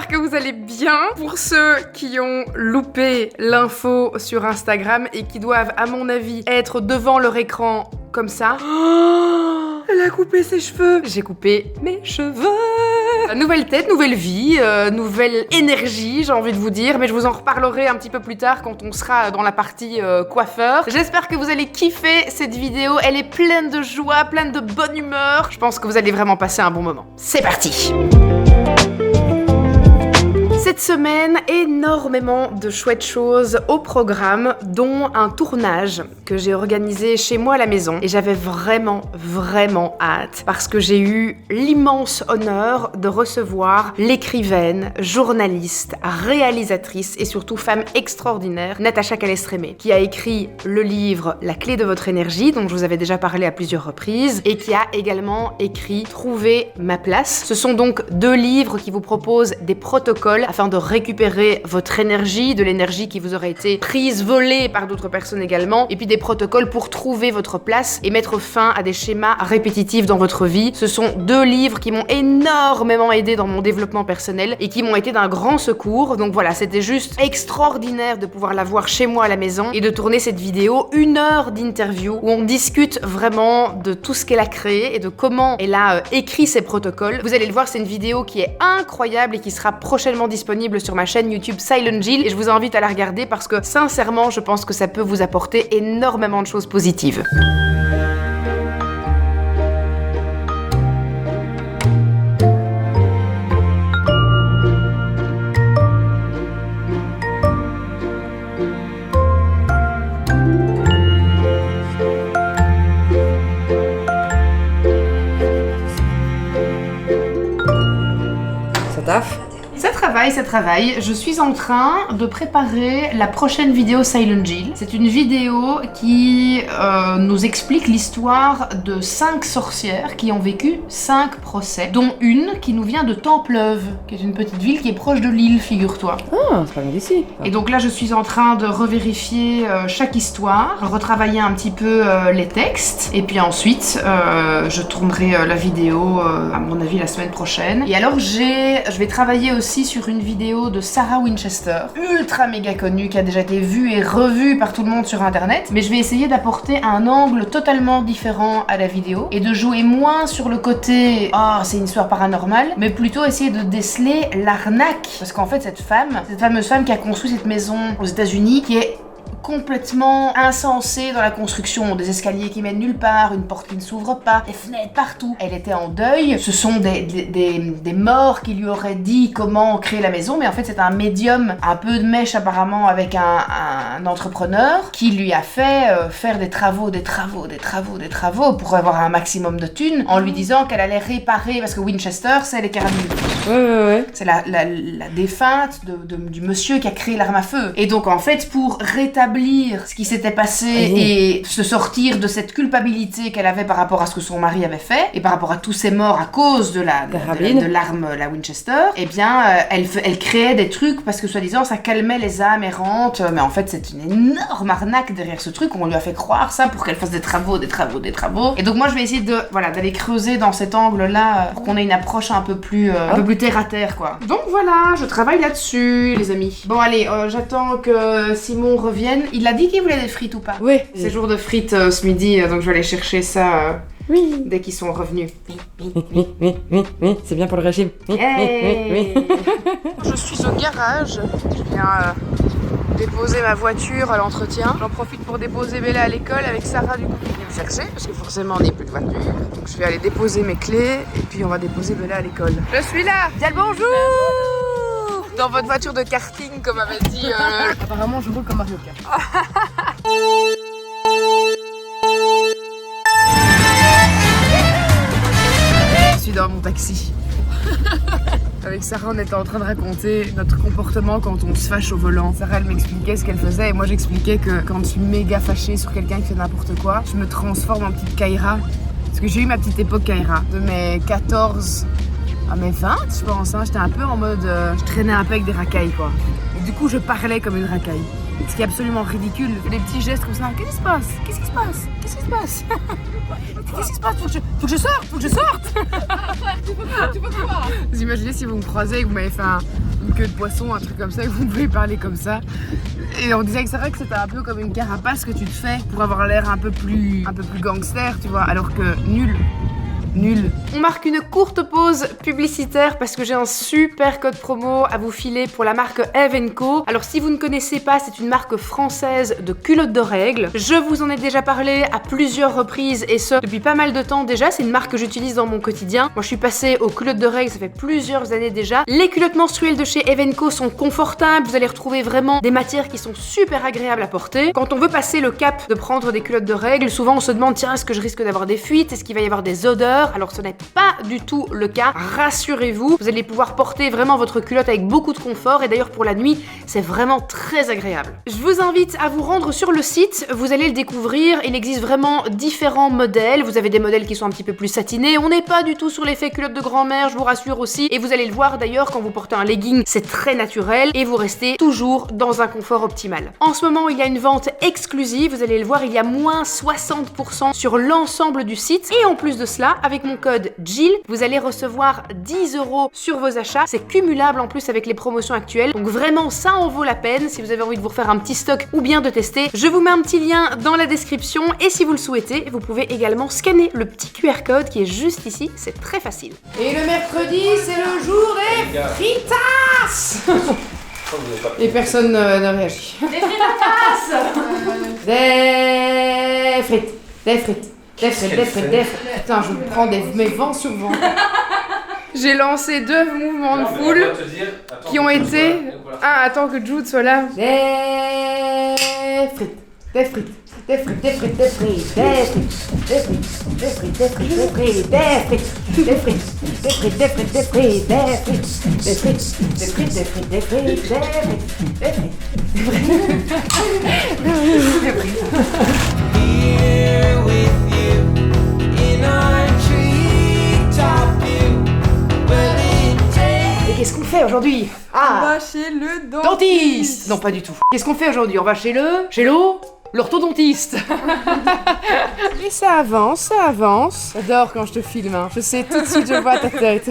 j'espère que vous allez bien. Pour ceux qui ont loupé l'info sur Instagram et qui doivent, à mon avis, être devant leur écran comme ça. Oh, elle a coupé ses cheveux. J'ai coupé mes cheveux. Nouvelle tête, nouvelle vie, nouvelle énergie, j'ai envie de vous dire, mais je vous en reparlerai un petit peu plus tard quand on sera dans la partie coiffeur. J'espère que vous allez kiffer cette vidéo, elle est pleine de joie, pleine de bonne humeur. Je pense que vous allez vraiment passer un bon moment. C'est parti! Cette semaine, énormément de chouettes choses au programme, dont un tournage que j'ai organisé chez moi à la maison. Et j'avais vraiment hâte parce que j'ai eu l'immense honneur de recevoir l'écrivaine, journaliste, réalisatrice et surtout femme extraordinaire, Natacha Calestrémé, qui a écrit le livre La clé de votre énergie, dont je vous avais déjà parlé à plusieurs reprises, et qui a également écrit Trouver ma place. Ce sont donc 2 livres qui vous proposent des protocoles afin de récupérer votre énergie, de l'énergie qui vous aurait été prise, volée par d'autres personnes également, et puis des protocoles pour trouver votre place et mettre fin à des schémas répétitifs dans votre vie. Ce sont 2 livres qui m'ont énormément aidé dans mon développement personnel et qui m'ont été d'un grand secours. Donc voilà, c'était juste extraordinaire de pouvoir la voir chez moi à la maison et de tourner cette vidéo, 1 heure d'interview où on discute vraiment de tout ce qu'elle a créé et de comment elle a écrit ses protocoles. Vous allez le voir, c'est une vidéo qui est incroyable et qui sera prochainement disponible sur ma chaîne YouTube Silent Jill et je vous invite à la regarder parce que sincèrement je pense que ça peut vous apporter énormément de choses positives. Ça taffe? Ça travaille. Je suis en train de préparer la prochaine vidéo Silent Jill. C'est une vidéo qui nous explique l'histoire de 5 sorcières qui ont vécu 5 procès, dont une qui nous vient de Templeuve, qui est une petite ville qui est proche de Lille, figure-toi. Ah, c'est pas loin d'ici. Et donc là, je suis en train de revérifier chaque histoire, retravailler un petit peu les textes, et puis ensuite, je tournerai la vidéo, à mon avis, la semaine prochaine. Et alors, je vais travailler aussi sur une vidéo de Sarah Winchester, ultra méga connue, qui a déjà été vue et revue par tout le monde sur internet, mais je vais essayer d'apporter un angle totalement différent à la vidéo et de jouer moins sur le côté « oh, c'est une histoire paranormale », mais plutôt essayer de déceler l'arnaque. Parce qu'en fait, cette fameuse femme qui a construit cette maison aux États-Unis, qui est complètement insensée dans la construction, des escaliers qui mènent nulle part, une porte qui ne s'ouvre pas, des fenêtres partout. Elle était en deuil, ce sont des morts qui lui auraient dit comment créer la maison, mais en fait c'est un médium, un peu de mèche apparemment avec un entrepreneur qui lui a fait faire des travaux pour avoir un maximum de thunes, en lui disant qu'elle allait réparer, parce que Winchester c'est les carabines. Ouais. C'est la défunte du monsieur qui a créé l'arme à feu. Et donc en fait pour rétablir ce qui s'était passé et se sortir de cette culpabilité qu'elle avait par rapport à ce que son mari avait fait et par rapport à tous ces morts à cause de l'arme, la Winchester, eh bien elle créait des trucs parce que soi-disant ça calmait les âmes errantes, mais en fait c'est une énorme arnaque derrière ce truc. On lui a fait croire ça pour qu'elle fasse des travaux. Et donc moi je vais essayer d'aller creuser dans cet angle-là pour qu'on ait une approche un peu plus terre à terre quoi. Donc voilà, je travaille là-dessus les amis. Bon allez, j'attends que Simon revienne. Il a dit qu'il voulait des frites ou pas? Oui. C'est jour de frites ce midi, donc je vais aller chercher ça dès qu'ils sont revenus. Oui, c'est bien pour le régime. Hey. Je suis au garage, je viens déposer ma voiture à l'entretien. J'en profite pour déposer Bella à l'école avec Sarah du coup qui vient me chercher parce que forcément on n'est plus de voiture. Donc je vais aller déposer mes clés et puis on va déposer Bella à l'école. Je suis là. Dis le bonjour. Dans votre voiture de karting, comme avait dit. Apparemment, je roule comme Mario Kart. Je suis dans mon taxi. Avec Sarah, on était en train de raconter notre comportement quand on se fâche au volant. Sarah, elle m'expliquait ce qu'elle faisait et moi j'expliquais que quand je suis méga fâchée sur quelqu'un qui fait n'importe quoi, je me transforme en petite Kaira. Parce que j'ai eu ma petite époque Kaira, de mes 14 à mes 20, je pense, hein, j'étais un peu en mode... je traînais un peu avec des racailles, quoi. Et du coup, je parlais comme une racaille. Ce qui est absolument ridicule. Des petits gestes comme ça. Qu'est-ce qui se passe? Qu'est-ce qui se passe? Qu'est-ce qui se passe? Qu'est-ce qui se passe? Faut que je sorte! Tu peux quoi? Vous imaginez si vous me croisez et que vous m'avez fait un une queue de poisson, un truc comme ça, et vous pouvez parler comme ça. Et on disait que c'est vrai que c'était un peu comme une carapace que tu te fais pour avoir l'air un peu plus gangster, tu vois, alors que nul. On marque une courte pause publicitaire parce que j'ai un super code promo à vous filer pour la marque Eve & Co. Alors si vous ne connaissez pas, c'est une marque française de culottes de règles. Je vous en ai déjà parlé à plusieurs reprises et ce depuis pas mal de temps déjà. C'est une marque que j'utilise dans mon quotidien. Moi je suis passée aux culottes de règles, ça fait plusieurs années déjà. Les culottes menstruelles de chez Eve & Co sont confortables. Vous allez retrouver vraiment des matières qui sont super agréables à porter. Quand on veut passer le cap de prendre des culottes de règles, souvent on se demande tiens, est-ce que je risque d'avoir des fuites? Est-ce qu'il va y avoir des odeurs? Alors ce n'est pas du tout le cas, rassurez-vous, vous allez pouvoir porter vraiment votre culotte avec beaucoup de confort et d'ailleurs pour la nuit, c'est vraiment très agréable. Je vous invite à vous rendre sur le site, vous allez le découvrir, il existe vraiment différents modèles, vous avez des modèles qui sont un petit peu plus satinés, on n'est pas du tout sur l'effet culotte de grand-mère, je vous rassure aussi, et vous allez le voir d'ailleurs quand vous portez un legging, c'est très naturel et vous restez toujours dans un confort optimal. En ce moment, il y a une vente exclusive, vous allez le voir, il y a moins 60% sur l'ensemble du site et en plus de cela, avec mon code Jill, vous allez recevoir 10 € sur vos achats. C'est cumulable en plus avec les promotions actuelles. Donc vraiment, ça en vaut la peine si vous avez envie de vous refaire un petit stock ou bien de tester. Je vous mets un petit lien dans la description et si vous le souhaitez, vous pouvez également scanner le petit QR code qui est juste ici. C'est très facile. Et le mercredi, c'est le jour des fritas. Et personne ne réagit. Des fritas. Des frites. Des frites. Des frites. Putain, je prends mes vents sur vent. J'ai lancé 2 mouvements de foule qui ont été... Ah, attends que Jude soit là. Des frites. Des frites. Des frites, des frites, des frites, des frites, des frites, des frites, des frites, des frites, des frites, des frites, des frites, des frites, des frites, des frites, des frites, des frites, des frites, des frites, des frites. Here with you in our treetop view. Et qu'est-ce qu'on fait aujourd'hui? On va chez le Dentiste. Non, pas du tout. Qu'est-ce qu'on fait aujourd'hui? On va chez l'orthodontiste. Et ça avance. J'adore quand je te filme, hein. Je sais tout de suite, je vois ta tête.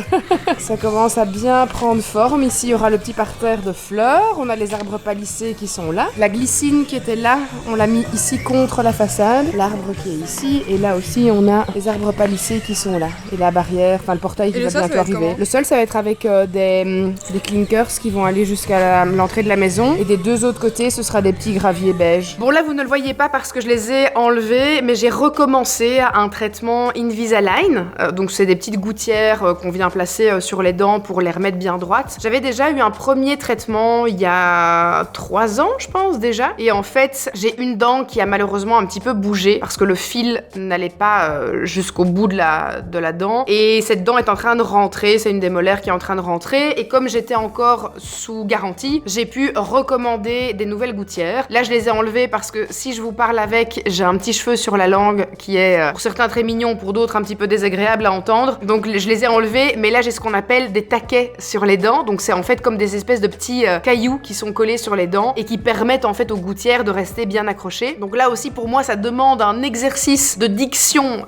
Ça commence à bien prendre forme. Ici, il y aura le petit parterre de fleurs. On a les arbres palissés qui sont là. La glycine qui était là, on l'a mis ici contre la façade. L'arbre qui est ici. Et là aussi, on a les arbres palissés qui sont là. Et la barrière, enfin le portail qui va bientôt arriver. Le sol, ça va être avec des clinkers qui vont aller jusqu'à l'entrée de la maison. Et des 2 autres côtés, ce sera des petits graviers beige. Bon, là, vous ne le voyez pas parce que je les ai enlevés, mais j'ai recommencé un traitement Invisalign. Donc, c'est des petites gouttières qu'on vient placer sur les dents pour les remettre bien droites. J'avais déjà eu un premier traitement il y a 3 ans, je pense, déjà. Et en fait, j'ai une dent qui a malheureusement un petit peu bougé parce que le fil n'allait pas jusqu'au bout de la dent. Et cette dent est en train de rentrer. C'est une des molaires qui est en train de rentrer. Et comme j'étais encore sous garantie, j'ai pu recommander des nouvelles gouttières. Là, je les ai enlevées parce que si je vous parle avec, j'ai un petit cheveu sur la langue qui est pour certains très mignon, pour d'autres un petit peu désagréable à entendre. Donc je les ai enlevés, mais là j'ai ce qu'on appelle des taquets sur les dents. Donc c'est en fait comme des espèces de petits cailloux qui sont collés sur les dents et qui permettent en fait aux gouttières de rester bien accrochées. Donc là aussi pour moi ça demande un exercice de diction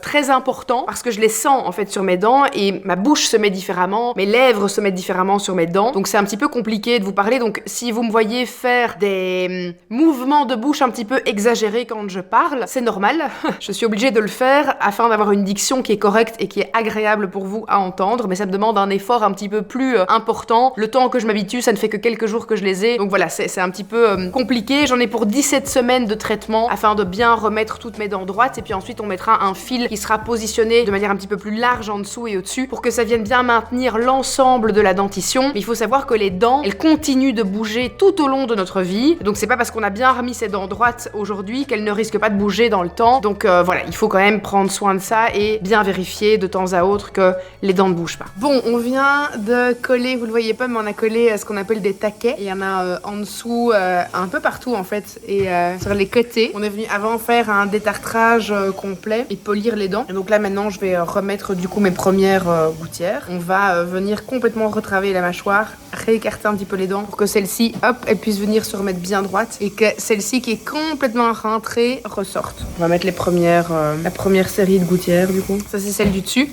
très important parce que je les sens en fait sur mes dents et ma bouche se met différemment, mes lèvres se mettent différemment sur mes dents. Donc c'est un petit peu compliqué de vous parler. Donc si vous me voyez faire des mouvements de bouche un petit peu exagérés quand je parle, c'est normal. Je suis obligée de le faire afin d'avoir une diction qui est correcte et qui est agréable pour vous à entendre, mais ça me demande un effort un petit peu plus important. Le temps que je m'habitue, ça ne fait que quelques jours que je les ai. Donc voilà, c'est un petit peu compliqué. J'en ai pour 17 semaines de traitement afin de bien remettre toutes mes dents droites et puis ensuite on mettra un fil qui sera positionné de manière un petit peu plus large en dessous et au-dessus pour que ça vienne bien maintenir l'ensemble de la dentition. Mais il faut savoir que les dents, elles continuent de bouger tout au long de notre vie. Donc c'est pas parce qu'on a bien remis ses dents droites aujourd'hui qu'elles ne risquent pas de bouger dans le temps. Donc voilà, il faut quand même prendre soin de ça et bien vérifier de temps à autre que les dents ne bougent pas. Bon, on vient de coller, vous le voyez pas, mais on a collé ce qu'on appelle des taquets. Et il y en a en dessous, un peu partout en fait, et sur les côtés. On est venu avant faire un détartrage complet et polir les dents. Et donc là maintenant, je vais remettre du coup mes premières gouttières. On va venir complètement retravailler la mâchoire, réécarter un petit peu les dents pour que celle-ci, hop, elle puisse venir se remettre bien droite et que celle-ci qui est complètement rentrée ressorte. On va mettre les premières, la première série de gouttières du coup. Ça c'est celle du dessus.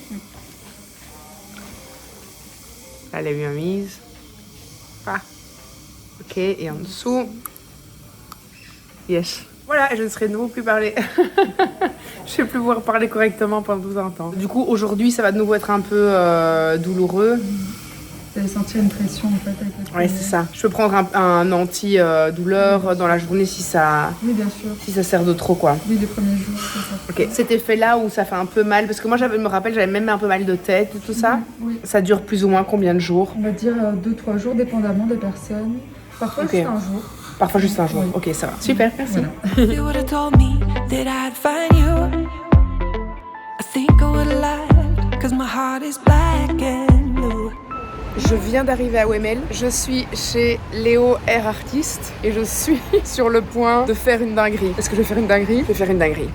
Elle a eu un mise. pas. Ok, et en dessous. Yes. Voilà, je ne serai de nouveau plus parler. Je vais plus pouvoir parler correctement pendant tout un temps. Du coup, aujourd'hui, ça va de nouveau être un peu douloureux. Vous allez sentir une pression en fait avec le Ouais, c'est ça. Je peux prendre un anti-douleur dans la journée si ça, Oui, bien sûr. si ça sert de trop, quoi. Oui, les premiers jours, c'est ça. Ok. Cet effet-là où ça fait un peu mal, parce que moi, je me rappelle, j'avais même un peu mal de tête et tout ça. Oui. Ça dure plus ou moins combien de jours? On va dire 2-3 jours, dépendamment des personnes. Parfois, Ok. c'est un jour. Parfois juste un jour. Oui. Ok, ça va. Super, merci. Voilà. You would've told me that I'd find you. I think I would've lied, 'cause my heart is black and blue. Je viens d'arriver à Wemel, je suis chez Léo Hair Artist et je suis sur le point de faire une dinguerie. Est-ce que je vais faire une dinguerie? Je vais faire une dinguerie.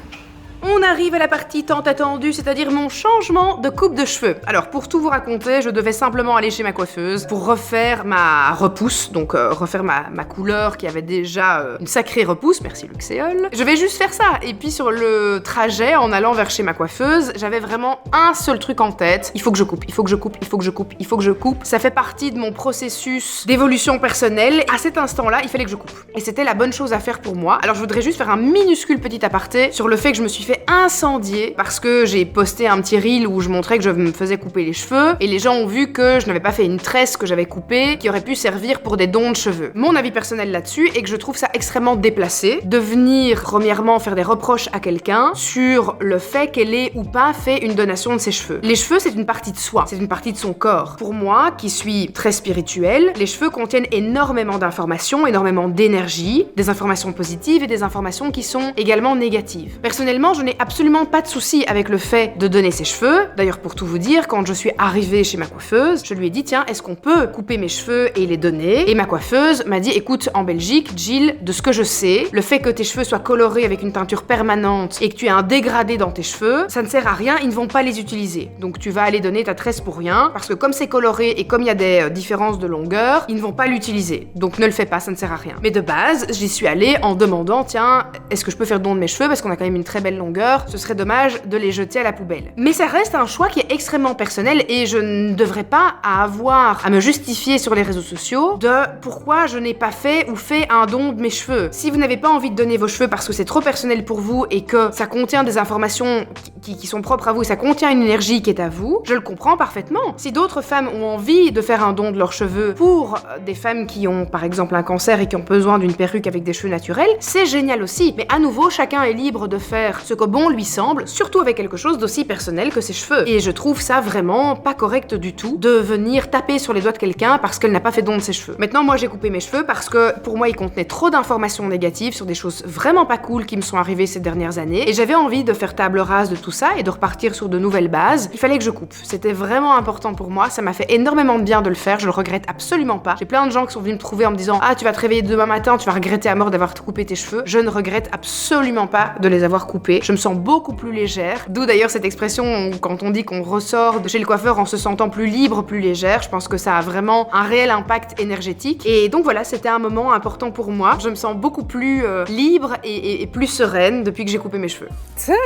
On arrive à la partie tant attendue, c'est-à-dire mon changement de coupe de cheveux. Alors pour tout vous raconter, je devais simplement aller chez ma coiffeuse pour refaire ma repousse, donc refaire ma couleur qui avait déjà une sacrée repousse, merci Luxéol. Je vais juste faire ça, et puis sur le trajet en allant vers chez ma coiffeuse, j'avais vraiment un seul truc en tête, il faut que je coupe, il faut que je coupe, il faut que je coupe, il faut que je coupe. Ça fait partie de mon processus d'évolution personnelle. À cet instant-là, il fallait que je coupe. Et c'était la bonne chose à faire pour moi. Alors je voudrais juste faire un minuscule petit aparté sur le fait que je me suis fait incendier parce que j'ai posté un petit reel où je montrais que je me faisais couper les cheveux et les gens ont vu que je n'avais pas fait une tresse que j'avais coupée qui aurait pu servir pour des dons de cheveux. Mon avis personnel là-dessus est que je trouve ça extrêmement déplacé de venir premièrement faire des reproches à quelqu'un sur le fait qu'elle ait ou pas fait une donation de ses cheveux. Les cheveux, c'est une partie de soi, c'est une partie de son corps. Pour moi, qui suis très spirituelle, les cheveux contiennent énormément d'informations, énormément d'énergie, des informations positives et des informations qui sont également négatives. Personnellement, je n'ai absolument pas de souci avec le fait de donner ses cheveux. D'ailleurs, pour tout vous dire, quand je suis arrivée chez ma coiffeuse, je lui ai dit tiens, est-ce qu'on peut couper mes cheveux et les donner? Et ma coiffeuse m'a dit écoute, en Belgique, Jill, de ce que je sais, le fait que tes cheveux soient colorés avec une teinture permanente et que tu aies un dégradé dans tes cheveux, ça ne sert à rien, ils ne vont pas les utiliser. Donc tu vas aller donner ta tresse pour rien, parce que comme c'est coloré et comme il y a des différences de longueur, ils ne vont pas l'utiliser. Donc ne le fais pas, ça ne sert à rien. Mais de base, j'y suis allée en demandant tiens, est-ce que je peux faire don de mes cheveux parce qu'on a quand même une très belle longueur, ce serait dommage de les jeter à la poubelle. Mais ça reste un choix qui est extrêmement personnel et je ne devrais pas avoir à me justifier sur les réseaux sociaux de pourquoi je n'ai pas fait ou fait un don de mes cheveux. Si vous n'avez pas envie de donner vos cheveux parce que c'est trop personnel pour vous et que ça contient des informations qui sont propres à vous et ça contient une énergie qui est à vous, je le comprends parfaitement. Si d'autres femmes ont envie de faire un don de leurs cheveux pour des femmes qui ont par exemple un cancer et qui ont besoin d'une perruque avec des cheveux naturels, c'est génial aussi. Mais à nouveau, chacun est libre de faire ce que bon lui semble, surtout avec quelque chose d'aussi personnel que ses cheveux. Et je trouve ça vraiment pas correct du tout de venir taper sur les doigts de quelqu'un parce qu'elle n'a pas fait don de ses cheveux. Maintenant, moi j'ai coupé mes cheveux parce que pour moi ils contenaient trop d'informations négatives sur des choses vraiment pas cool qui me sont arrivées ces dernières années et j'avais envie de faire table rase de tout ça et de repartir sur de nouvelles bases. Il fallait que je coupe. C'était vraiment important pour moi, ça m'a fait énormément de bien de le faire, je le regrette absolument pas. J'ai plein de gens qui sont venus me trouver en me disant ah tu vas te réveiller demain matin, tu vas regretter à mort d'avoir coupé tes cheveux. Je ne regrette absolument pas de les avoir coupés. Je me sens beaucoup plus légère. D'où d'ailleurs cette expression quand on dit qu'on ressort de chez le coiffeur en se sentant plus libre, plus légère. Je pense que ça a vraiment un réel impact énergétique. Et donc voilà, c'était un moment important pour moi. Je me sens beaucoup plus libre et plus sereine depuis que j'ai coupé mes cheveux. Tada!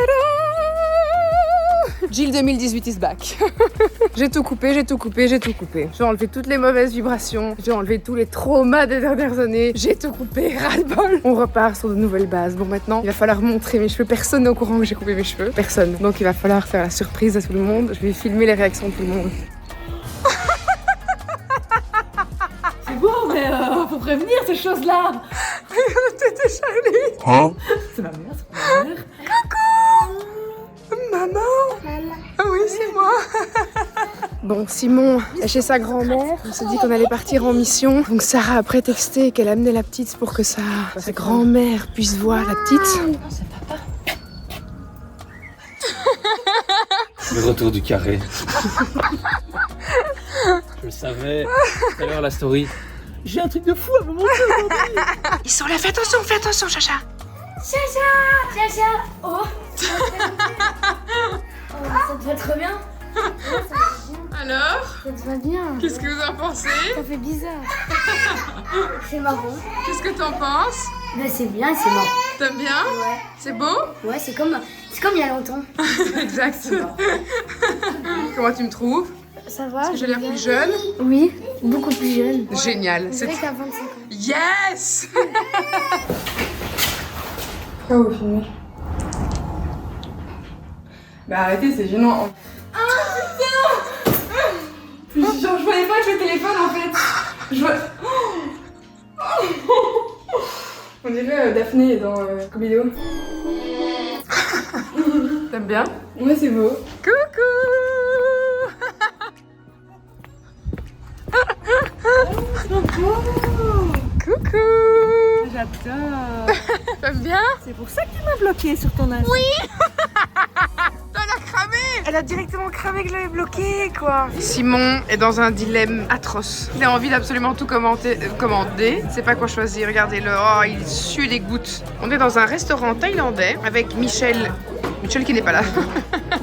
Jill 2018 is back. J'ai tout coupé, j'ai tout coupé, j'ai tout coupé. J'ai enlevé toutes les mauvaises vibrations, j'ai enlevé tous les traumas des dernières années, j'ai tout coupé, ras-le-bol. On repart sur de nouvelles bases. Bon, maintenant, il va falloir montrer mes cheveux. Personne n'est au courant que j'ai coupé mes cheveux. Personne. Donc il va falloir faire la surprise à tout le monde. Je vais filmer les réactions de tout le monde. C'est bon, mais faut prévenir ces choses-là. T'étais Charlie. C'est ma mère, c'est ma mère. Maman. Ah oui, c'est moi. Bon, Simon est chez sa grand-mère. On s'est dit qu'on allait partir en mission. Donc Sarah a prétexté qu'elle amenait la petite pour que sa grand-mère puisse voir la petite. Non, c'est papa. Le retour du carré. Je le savais. Tout à l'heure, la story. J'ai un truc de fou à me montrer aujourd'hui. Ils sont là, fais attention, Chacha. Chacha. Oh. Ça te va trop bien. Alors, Ça te va bien. qu'est-ce que vous en pensez? Ça fait bizarre. C'est marrant. Qu'est-ce que t'en penses? Mais c'est bien, c'est marrant. T'aimes bien? Ouais. C'est beau? Ouais, c'est comme il y a longtemps. Exact. Comment tu me trouves? Ça va. Est-ce que j'ai l'air bien. plus jeune? Oui, beaucoup plus jeune. Génial. C'est vrai qu'à 25 ans. Yes. Pourquoi vous filmez? Bah arrêtez, c'est gênant. Ah putain! Genre, je voyais pas que le téléphone en fait. Je vois. On dirait Daphné dans Scooby-Doo. T'aimes bien? Ouais, c'est beau. Coucou. Coucou. J'adore. T'aimes bien? C'est pour ça que tu m'as bloqué sur ton Insta. Elle a cramé! Elle a directement cramé que je l'avais bloqué, quoi! Simon est dans un dilemme atroce. Il a envie d'absolument tout commander. C'est pas quoi choisir, regardez-le. Oh, il sue des gouttes. On est dans un restaurant thaïlandais avec Michel qui n'est pas là.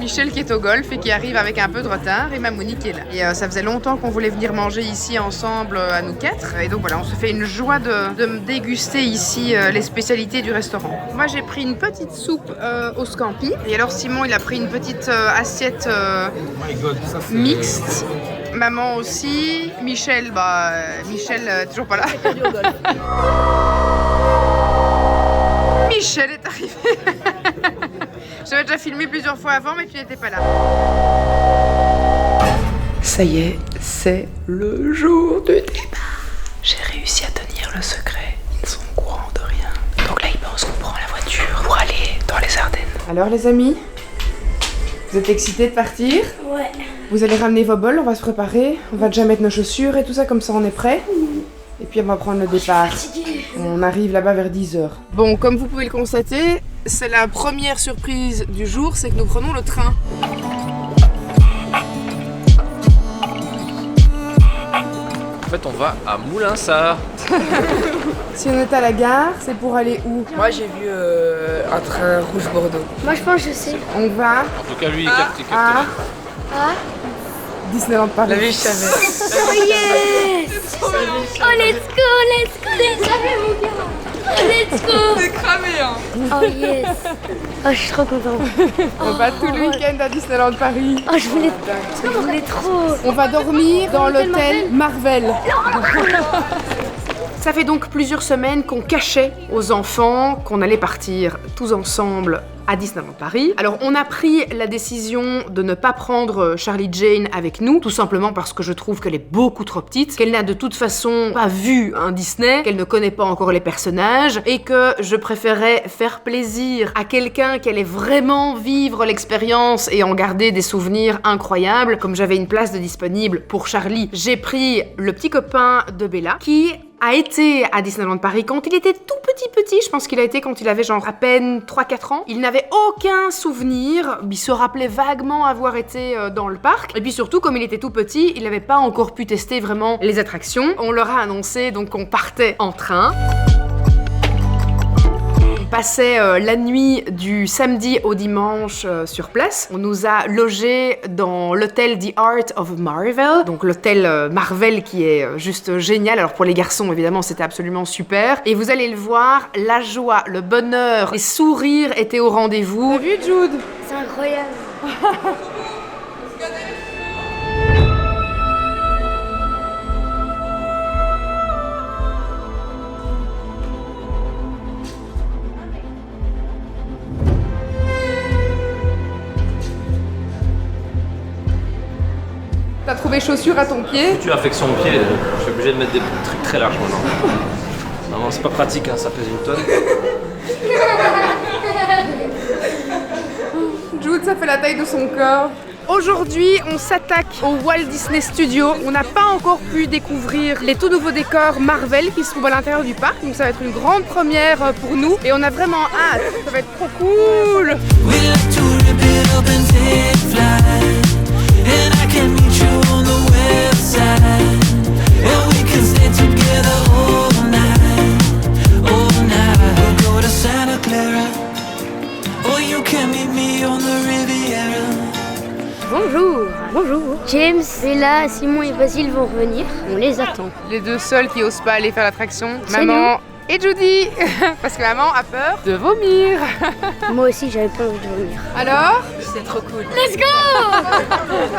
Michel qui est au golf et qui arrive avec un peu de retard et Mamouni qui est là. Et ça faisait longtemps qu'on voulait venir manger ici ensemble à nous quatre. Et donc voilà, on se fait une joie de me déguster ici les spécialités du restaurant. Moi j'ai pris une petite soupe au scampi. Et alors Simon il a pris une petite assiette mixte. Maman aussi. Michel, toujours pas là. Michel est arrivé. J'avais déjà filmé plusieurs fois avant, mais tu n'étais pas là. Ça y est, c'est le jour du départ. J'ai réussi à tenir le secret. Ils sont au courant de rien. Donc là, ils pensent qu'on prend la voiture pour aller dans les Ardennes. Alors les amis, vous êtes excités de partir? Ouais. Vous allez ramener vos bols, on va se préparer. On va déjà mettre nos chaussures et tout ça, comme ça on est prêt. Et puis on va prendre le départ. On arrive là-bas vers 10h. Bon, comme vous pouvez le constater, c'est la première surprise du jour, c'est que nous prenons le train. En fait, on va à Moulinsart. Si on est à la gare, c'est pour aller où? Moi j'ai vu un train rouge Bordeaux. Moi je pense que je sais. On va En tout cas, lui, il capte. à Ah. Disneyland Paris. La vie, je savais. Oh yes! Oh let's go, let's go, let's go, mon gars! Oh let's go! C'est cramé hein. Oh yes! Oh je suis trop contente. On va tout le week-end à Disneyland Paris. Oh je voulais trop. On va dormir dans l'hôtel Marvel. Ça fait donc plusieurs semaines qu'on cachait aux enfants qu'on allait partir tous ensemble à Disneyland Paris. Alors on a pris la décision de ne pas prendre Charlie Jane avec nous, tout simplement parce que je trouve qu'elle est beaucoup trop petite, qu'elle n'a de toute façon pas vu un Disney, qu'elle ne connaît pas encore les personnages, et que je préférais faire plaisir à quelqu'un qui allait vraiment vivre l'expérience et en garder des souvenirs incroyables. Comme j'avais une place de disponible pour Charlie, j'ai pris le petit copain de Bella, qui a été à Disneyland Paris quand il était tout petit, je pense qu'il a été quand il avait genre à peine 3-4 ans. Il n'avait aucun souvenir, il se rappelait vaguement avoir été dans le parc. Et puis surtout, comme il était tout petit, il n'avait pas encore pu tester vraiment les attractions. On leur a annoncé donc qu'on partait en train. On passait la nuit du samedi au dimanche sur place. On nous a logés dans l'hôtel The Art of Marvel, donc l'hôtel Marvel qui est juste génial. Alors pour les garçons évidemment c'était absolument super. Et vous allez le voir, la joie, le bonheur, les sourires étaient au rendez-vous. T'as vu Jude? C'est incroyable. T'as trouvé chaussures à ton pied? Tu as affection au pied, je suis obligé de mettre des trucs très larges maintenant. Non, c'est pas pratique, hein, ça pèse une tonne. Jude, ça fait la taille de son corps. Aujourd'hui, on s'attaque au Walt Disney Studio. On n'a pas encore pu découvrir les tout nouveaux décors Marvel qui se trouvent à l'intérieur du parc. Donc ça va être une grande première pour nous. Et on a vraiment hâte. Ça va être trop cool. We like to rip it up and take flight. And I can meet you on the west side. And we can stay together all night. All night. We'll go to Santa Clara. Or you can meet me on the Riviera. Bonjour. Bonjour. James, Bella, Simon et Basile vont revenir. On les attend. Les deux seuls qui osent pas aller faire l'attraction. C'est Maman Et Judy, parce que maman a peur de vomir. Moi aussi, j'avais pas envie de vomir. Alors? C'est trop cool. Let's go.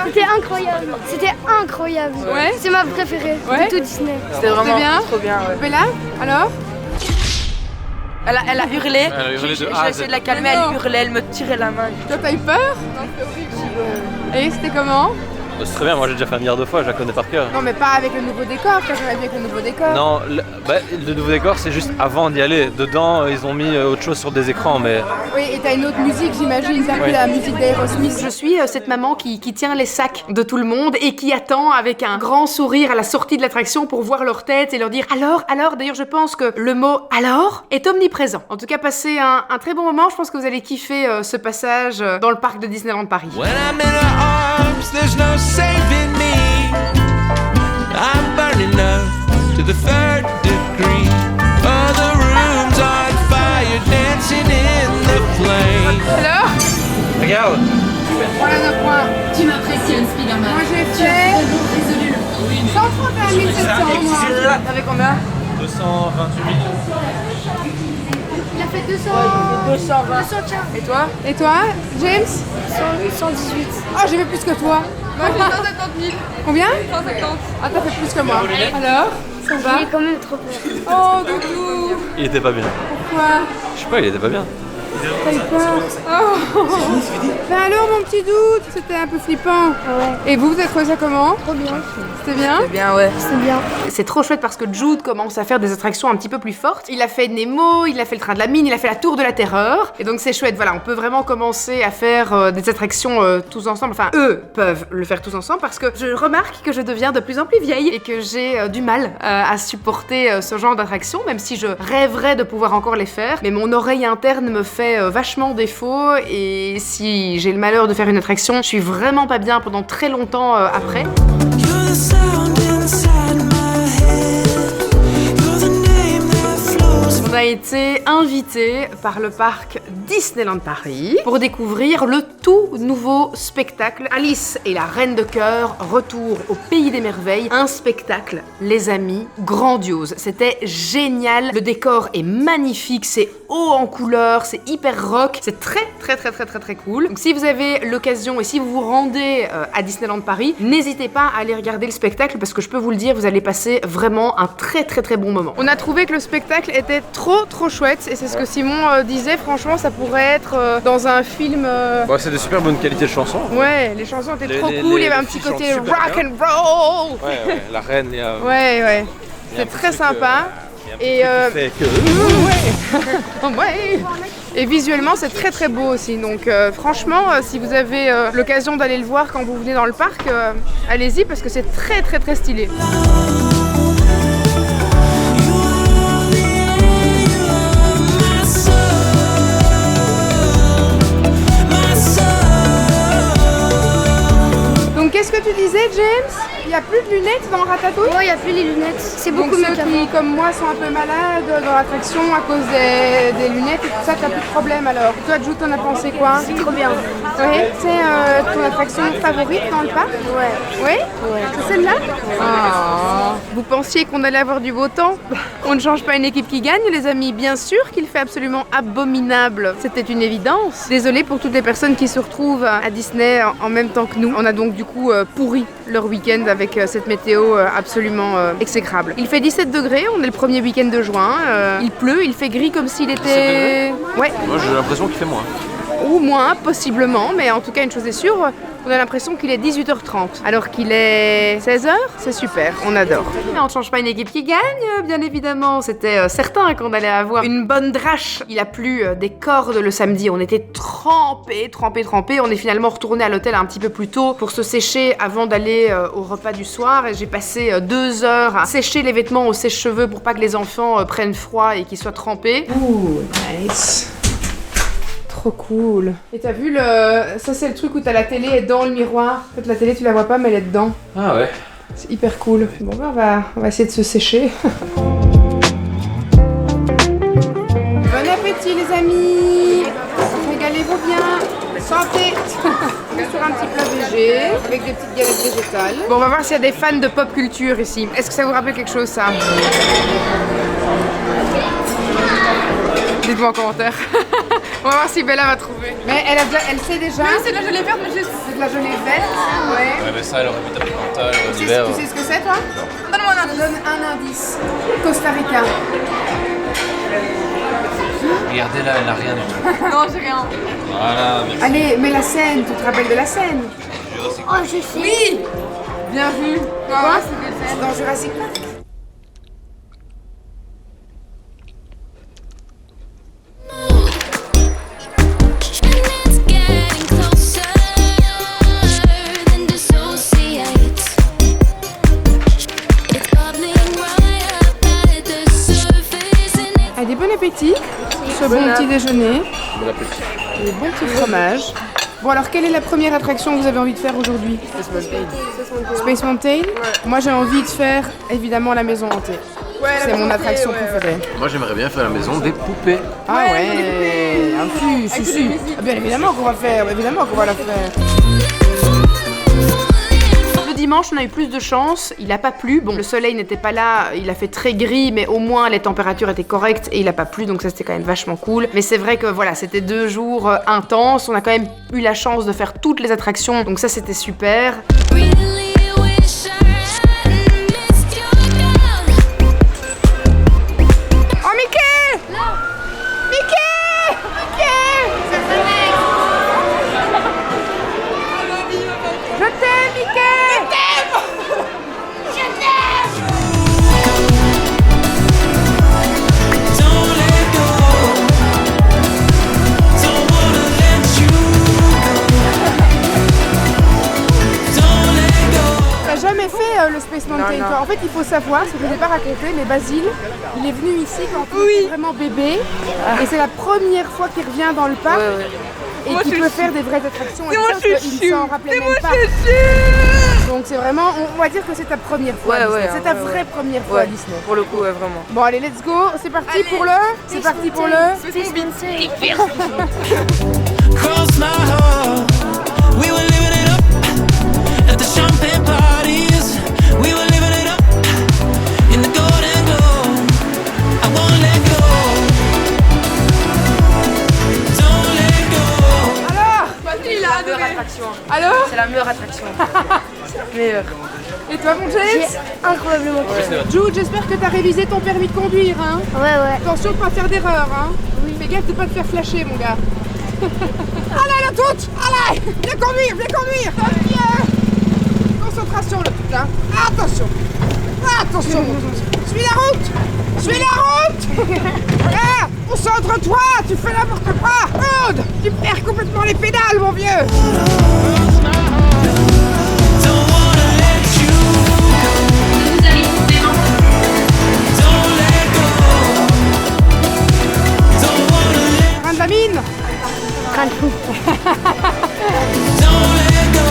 C'était incroyable. C'était incroyable. Ouais. C'est ma préférée Ouais. de tout Disney. C'était vraiment bien trop bien. Ouais. Bella, alors? Elle a hurlé. Elle a hurlé de J'ai A à Z. essayé de la calmer, Mais non. elle hurlait, elle me tirait la main. Toi, t'as eu peur? Et c'était comment? C'est très bien, moi j'ai déjà fait un milliard de fois, je la connais par cœur. Non, mais pas avec le nouveau décor, t'as jamais vu avec le nouveau décor. Non, le nouveau décor c'est juste avant d'y aller. Dedans ils ont mis autre chose sur des écrans, mais Oui, et t'as une autre musique, j'imagine, t'as pris Oui. la musique d'Aerosmith. Je suis cette maman qui tient les sacs de tout le monde et qui attend avec un grand sourire à la sortie de l'attraction pour voir leur tête et leur dire alors. D'ailleurs, je pense que le mot alors est omniprésent. En tout cas, passez un très bon moment. Je pense que vous allez kiffer ce passage dans le parc de Disneyland Paris. When I'm in her arms, there's no saving me. I'm burning up to the third degree. Other rooms on fire, dancing in the flames. Alors, regarde. voilà nos points. Tu m'impressionnes, Spider-Man. Moi, j'ai fait 131 700, moi. T'avais combien? 228 000. Il a fait 200. 220. 215. Et toi? Et toi, James? 118. Ah, j'ai fait plus que toi. Moi, j'ai 150 000. Combien? 150. Ah, t'as fait plus que moi. Alors, ça va? J'ai quand même trop peur. Oh, Doudou. Il était pas bien. Quoi? Je sais pas, il était pas bien. T'as eu peur? Oh. Ben alors, mon petit doute, c'était un peu flippant. Ouais. Et vous avez trouvé ça comment? Trop bien. C'était bien? C'est bien, ouais. C'est bien. C'est trop chouette parce que Jude commence à faire des attractions un petit peu plus fortes. Il a fait Nemo, il a fait le train de la mine, il a fait la tour de la terreur. Et donc c'est chouette, voilà, on peut vraiment commencer à faire des attractions tous ensemble. Enfin, eux peuvent le faire tous ensemble parce que je remarque que je deviens de plus en plus vieille et que j'ai du mal à supporter ce genre d'attractions, même si je rêverais de pouvoir encore les faire. Mais mon oreille interne me fait vachement défaut et si j'ai le malheur de faire une attraction, je suis vraiment pas bien pendant très longtemps après. You're the sound inside my head. You're the name that flows. On a été invité par le parc Disneyland Paris pour découvrir le tout nouveau spectacle Alice et la Reine de Cœur, retour au Pays des Merveilles. Un spectacle, les amis, grandiose. C'était génial. Le décor est magnifique, c'est haut en couleurs, c'est hyper rock. C'est très cool. Donc si vous avez l'occasion et si vous vous rendez à Disneyland Paris, n'hésitez pas à aller regarder le spectacle parce que je peux vous le dire, vous allez passer vraiment un très bon moment. On a trouvé que le spectacle était trop chouette et c'est ce que Simon disait. Franchement, ça pourrait être dans un film. Bon, c'est de super bonne qualité de chansons. Ouais, les chansons étaient Les- trop les- cool. Il y les avait un filles petit côté chantent super rock bien. and roll. Ouais, la reine, il y a. Ouais. il y a un C'était petit très truc, sympa. il y a un petit Et truc qui fait que. Ouais. Et visuellement, c'est très beau aussi. Donc franchement, si vous avez l'occasion d'aller le voir quand vous venez dans le parc, allez-y parce que c'est très stylé. Donc qu'est-ce que tu disais, James? Il n'y a plus de lunettes dans Ratatouille? Oh, il n'y a plus les lunettes. C'est Donc beaucoup mieux ceux qu'avant. qui, comme moi, sont un peu malades dans l'attraction à cause des lunettes et tout ça, t'as plus de problème alors. Toi, Jude, t'en as pensé quoi? C'est trop bien. Ouais, c'est ton attraction favorite dans le parc? Ouais. Oui? C'est celle-là? Ah. Vous pensiez qu'on allait avoir du beau temps? On ne change pas une équipe qui gagne, les amis. Bien sûr qu'il fait absolument abominable. C'était une évidence. Désolée pour toutes les personnes qui se retrouvent à Disney en même temps que nous. On a donc du coup pourri leur week-end avec cette météo absolument exécrable. Il fait 17 degrés, on est le premier week-end de juin. Il pleut, il fait gris comme s'il était... Ouais. Moi j'ai l'impression qu'il fait moins. Ou moins, possiblement, mais en tout cas, une chose est sûre, on a l'impression qu'il est 18h30, alors qu'il est 16h, c'est super, on adore. Mais on ne change pas une équipe qui gagne, bien évidemment, c'était certain qu'on allait avoir une bonne drache. Il a plu des cordes le samedi, on était trempés, on est finalement retourné à l'hôtel un petit peu plus tôt pour se sécher avant d'aller au repas du soir, et j'ai passé 2 heures à sécher les vêtements au sèche-cheveux pour pas que les enfants prennent froid et qu'ils soient trempés. Ouh, nice. Trop cool. Et t'as vu ça c'est le truc où t'as la télé dans le miroir. En fait la télé tu la vois pas mais elle est dedans. Ah ouais. C'est hyper cool. Bon ben on va essayer de se sécher. Bon appétit les amis. Régalez-vous bien. Santé. Sur un petit plat végé avec des petites galettes végétales. Bon on va voir s'il y a des fans de pop culture ici. Est-ce que ça vous rappelle quelque chose ça? Dites-moi en commentaire. On va voir si Bella va trouver. Mais elle sait déjà. Oui, c'est de la gelée verte, mais je... C'est de la gelée verte. Ouais. Ouais, mais ça, elle aurait pu taper mental en Tu hiver. sais ce que c'est, toi? Donne-moi un indice. Donne un indice. Costa Rica. Regardez là, elle n'a rien du tout. Non, j'ai rien. Voilà, merci. Allez, mais la scène, tu te rappelles de la scène? Oh, je sais. Oui. Bien vu. Quoi? C'est dans Jurassic Park. And it's getting closer than dissociate. It's bubbling right up at the surface and it Allez, bon appétit. Ce bon petit déjeuner. Bon appétit. Et bon petit fromage. Bon, alors, quelle est la première attraction que vous avez envie de faire aujourd'hui? Space Mountain. Moi, j'ai envie de faire, évidemment, la maison hantée. C'est mon attraction préférée. Moi, j'aimerais bien faire la maison des poupées. Ah ouais, si. Ah, bien évidemment qu'on va faire, évidemment qu'on va la faire. Le dimanche, on a eu plus de chance, il a pas plu. Bon, le soleil n'était pas là, il a fait très gris, mais au moins les températures étaient correctes et il a pas plu, donc ça c'était quand même vachement cool. Mais c'est vrai que voilà, c'était 2 jours intenses, on a quand même eu la chance de faire toutes les attractions, donc ça c'était super. really wish I hadn't missed your love. Oh Mickey! Mickey! Je t'aime, Mickey! Don't let go. Don't wanna let you go. Don't let go. T'as jamais fait le Space Mountain toi? En fait, il faut savoir, ce que je ne l'ai pas raconté, mais Basile, il est venu ici quand il était vraiment bébé. Et c'est la première fois qu'il revient dans le parc. Et qu'il peut faire des vraies attractions. Et ça, il s'en rappelait même pas. Donc c'est vraiment, on va dire que c'est ta première fois à Disney. C'est ta vraie première fois à Disney. Pour le coup, ouais, vraiment. Bon allez, let's go. C'est parti pour le... C'est parti pour le... Cross my heart. We were living it up at the champagne parties. We were living it up in the golden glow. I won't let go. Don't let go. Il a adoré. Alors? C'est la meilleure attraction. C'est la meilleure. Et toi mon James? Incroyablement. Jude, j'espère que t'as révisé ton permis de conduire, hein? Ouais. Attention de pas faire d'erreur, hein? Fais gaffe de pas te faire flasher, mon gars. Allez, la toute! Allez! Viens conduire! Concentration, le tout, hein? Attention! Suis la route! Ah, concentre-toi! Tu fais n'importe quoi! Claude! Tu perds complètement les pédales, mon vieux! Don't wanna let you go. Don't let go. Don't wanna let. Train de la mine! Don't let go.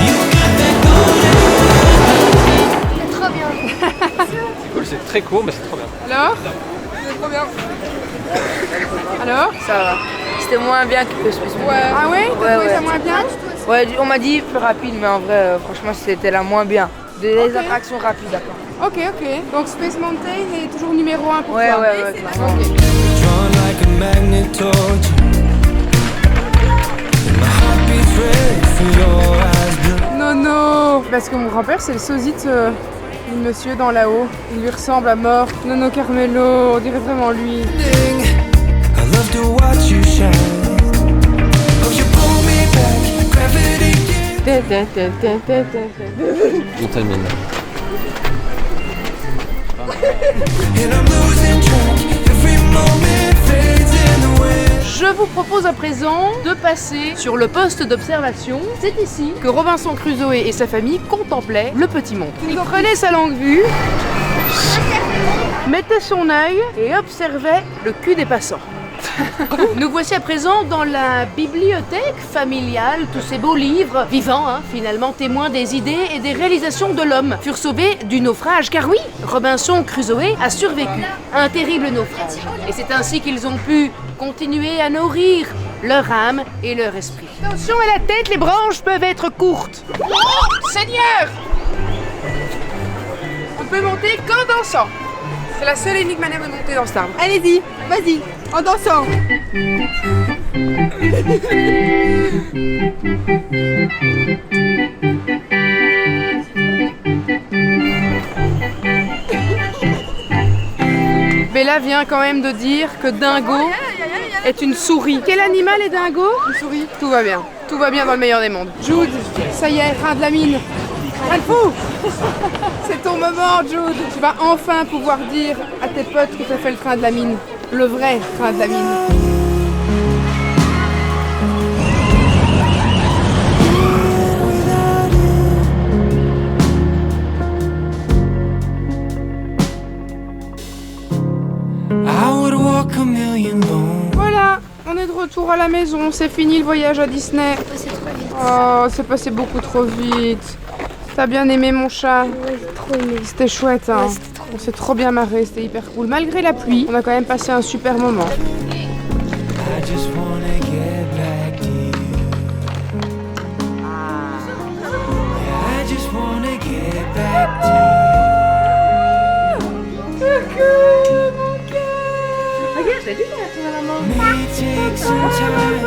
You got that golden. Trop bien. C'est cool, c'est très court, mais c'est trop bien. Alors? C'est trop bien. Alors? Ça va. C'était moins bien que le Space Mountain. Ah ouais? T'as trouvé ça moins bien? Ouais, on m'a dit plus rapide, mais en vrai, franchement, c'était la moins bien. Des attractions rapides, d'accord. Ok. Donc Space Mountain est toujours numéro 1 pour Ouais, toi? ouais, clairement. Drawn like a magnet towards you. And my heart beats red for your eyes blue. Nono! Parce que mon grand-père, c'est le sosie du monsieur dans là-haut. Il lui ressemble à mort. Nono Carmelo, on dirait vraiment lui. I love to watch you shine. Oh, you pull me back, gravity. Montalmine. And I'm losing track. Every moment fades in the wind. Je vous propose à présent de passer sur le poste d'observation. C'est ici que Robinson Crusoe et sa famille contemplaient le petit monde. Il prenait sa longue vue, mettait son œil et observait le cul des passants. Nous voici à présent dans la bibliothèque familiale. Tous ces beaux livres, vivants finalement, témoins des idées et des réalisations de l'homme, furent sauvés du naufrage. Car oui, Robinson Crusoe a survécu à un terrible naufrage. Et c'est ainsi qu'ils ont pu continuer à nourrir leur âme et leur esprit. Attention à la tête, les branches peuvent être courtes. Oh, Seigneur! On peut monter qu'en dansant. C'est la seule et unique manière de monter dans cet arbre. Allez-y, vas-y, en dansant. Bella vient quand même de dire que Dingo est une souris. Quel animal est Dingo? Une souris. Tout va bien. Tout va bien dans le meilleur des mondes. Jude, ça y est, train de la mine. Train de fou. C'est ton moment, Jude. Tu vas enfin pouvoir dire à tes potes que tu as fait le train de la mine. Le vrai train de la mine. I would walk a million bones. Voilà, on est de retour à la maison. C'est fini le voyage à Disney. Oh, c'est passé beaucoup trop vite. T'as bien aimé mon chat? Ouais, j'ai trop aimé. C'était chouette, hein. Ouais, c'était trop On s'est trop bien marré, c'était hyper cool. Malgré la pluie, on a quand même passé un super moment. I just wanna get back to you. I just wanna get back to you. May take some time.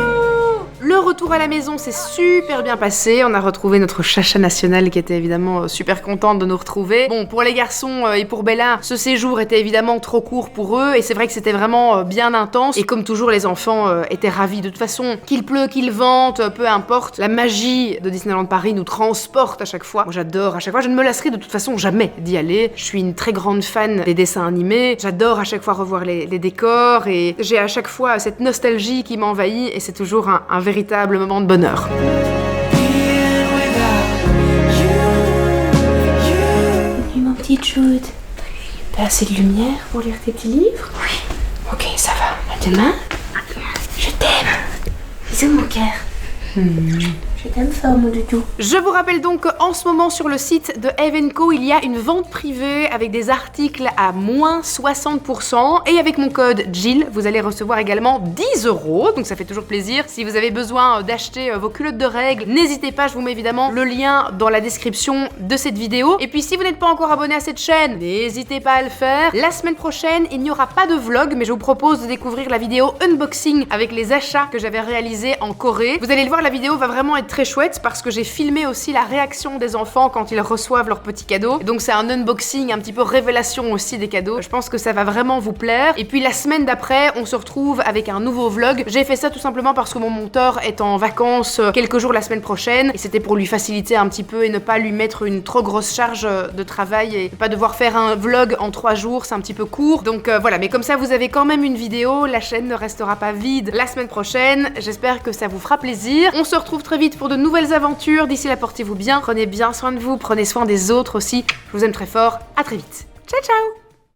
Le retour à la maison s'est super bien passé. On a retrouvé notre chacha national qui était évidemment super contente de nous retrouver. Bon, pour les garçons et pour Bella, ce séjour était évidemment trop court pour eux et c'est vrai que c'était vraiment bien intense. Et comme toujours, les enfants étaient ravis. De toute façon, qu'il pleut, qu'il vente, peu importe. La magie de Disneyland Paris nous transporte à chaque fois. Moi, j'adore à chaque fois. Je ne me lasserai de toute façon jamais d'y aller. Je suis une très grande fan des dessins animés. J'adore à chaque fois revoir les décors et j'ai à chaque fois cette nostalgie qui m'envahit et c'est toujours un véritable moment de bonheur. Salut mon petit Jude. T'as assez de lumière pour lire tes petits livres? Oui. Ok, ça va. À demain. Je t'aime. Bisous mon cœur. Je t'aime fort mon doudou. Je vous rappelle donc qu'en ce moment sur le site de Evenco, il y a une vente privée avec des articles à moins 60% et avec mon code Jill, vous allez recevoir également 10 €, donc ça fait toujours plaisir. Si vous avez besoin d'acheter vos culottes de règles, n'hésitez pas, je vous mets évidemment le lien dans la description de cette vidéo. Et puis si vous n'êtes pas encore abonné à cette chaîne, n'hésitez pas à le faire. La semaine prochaine, il n'y aura pas de vlog, mais je vous propose de découvrir la vidéo unboxing avec les achats que j'avais réalisés en Corée. Vous allez le voir, la vidéo va vraiment être très chouette parce que j'ai filmé aussi la réaction des enfants quand ils reçoivent leurs petits cadeaux. Et donc c'est un unboxing, un petit peu révélation aussi des cadeaux. Je pense que ça va vraiment vous plaire. Et puis la semaine d'après, on se retrouve avec un nouveau vlog. J'ai fait ça tout simplement parce que mon monteur est en vacances quelques jours la semaine prochaine et c'était pour lui faciliter un petit peu et ne pas lui mettre une trop grosse charge de travail et pas devoir faire un vlog en 3 jours, c'est un petit peu court. Donc voilà, mais comme ça vous avez quand même une vidéo, la chaîne ne restera pas vide la semaine prochaine. J'espère que ça vous fera plaisir. On se retrouve très vite pour de nouvelles aventures. D'ici là, portez-vous bien, prenez bien soin de vous, prenez soin des autres aussi. Je vous aime très fort, à très vite. Ciao ciao.